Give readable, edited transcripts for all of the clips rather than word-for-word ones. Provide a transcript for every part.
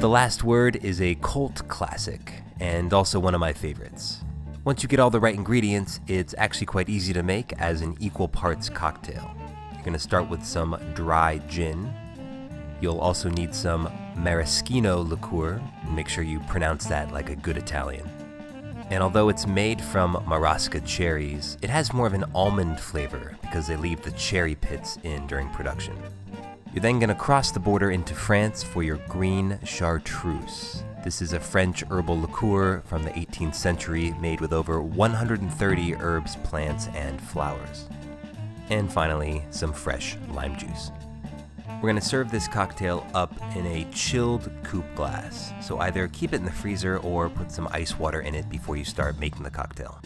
The Last Word is a cult classic, and also one of my favorites. Once you get all the right ingredients, it's actually quite easy to make as an equal parts cocktail. You're going to start with some dry gin. You'll also need some maraschino liqueur. Make sure you pronounce that like a good Italian. And although it's made from marasca cherries, it has more of an almond flavor because they leave the cherry pits in during production. You're then going to cross the border into France for your green chartreuse. This is a French herbal liqueur from the 18th century made with over 130 herbs, plants, and flowers. And finally, some fresh lime juice. We're going to serve this cocktail up in a chilled coupe glass, so either keep it in the freezer or put some ice water in it before you start making the cocktail.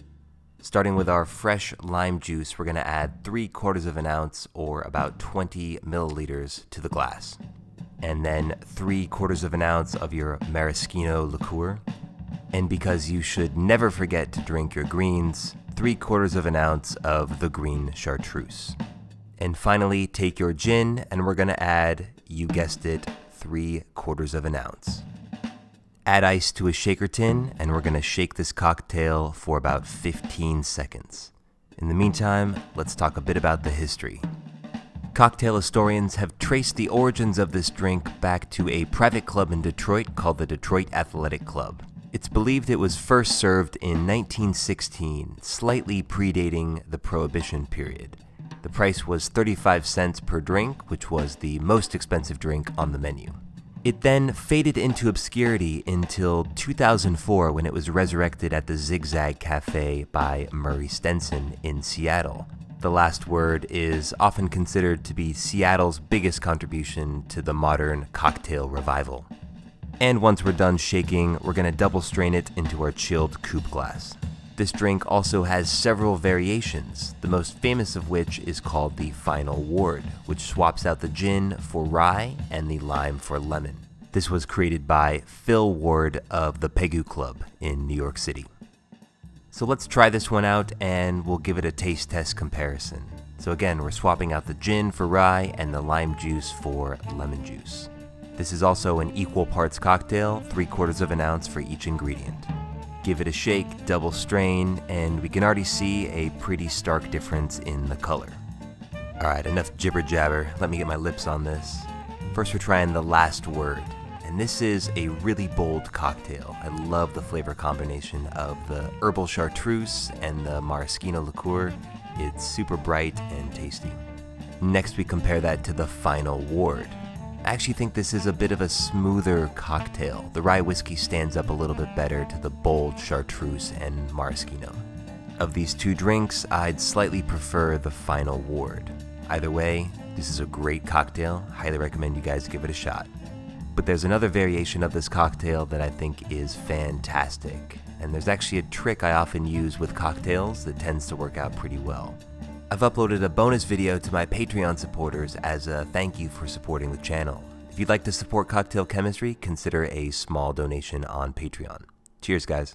Starting with our fresh lime juice, we're going to add 3/4 of an ounce or about 20 milliliters to the glass. And then 3/4 of an ounce of your maraschino liqueur. And because you should never forget to drink your greens, 3/4 of an ounce of the green chartreuse. And finally, take your gin, and we're going to add, you guessed it, 3/4 of an ounce. Add ice to a shaker tin, and we're going to shake this cocktail for about 15 seconds. In the meantime, let's talk a bit about the history. Cocktail historians have traced the origins of this drink back to a private club in Detroit called the Detroit Athletic Club. It's believed it was first served in 1916, slightly predating the Prohibition period. The price was 35 cents per drink, which was the most expensive drink on the menu. It then faded into obscurity until 2004 when it was resurrected at the Zigzag Cafe by Murray Stenson in Seattle. The Last Word is often considered to be Seattle's biggest contribution to the modern cocktail revival. And once we're done shaking, we're going to double strain it into our chilled coupe glass. This drink also has several variations, the most famous of which is called the Final Ward, which swaps out the gin for rye and the lime for lemon. This was created by Phil Ward of the Pegu Club in New York City. So let's try this one out and we'll give it a taste test comparison. So again, we're swapping out the gin for rye and the lime juice for lemon juice. This is also an equal parts cocktail, 3/4 of an ounce for each ingredient. Give it a shake, double strain, and we can already see a pretty stark difference in the color. Alright, enough jibber jabber, let me get my lips on this. First we're trying The Last Word, and this is a really bold cocktail. I love the flavor combination of the herbal chartreuse and the maraschino liqueur. It's super bright and tasty. Next we compare that to the Final Ward. I actually think this is a bit of a smoother cocktail. The rye whiskey stands up a little bit better to the bold chartreuse and maraschino. Of these two drinks, I'd slightly prefer the Final Ward. Either way, this is a great cocktail. Highly recommend you guys give it a shot. But there's another variation of this cocktail that I think is fantastic. And there's actually a trick I often use with cocktails that tends to work out pretty well. I've uploaded a bonus video to my Patreon supporters as a thank you for supporting the channel. If you'd like to support Cocktail Chemistry, consider a small donation on Patreon. Cheers, guys.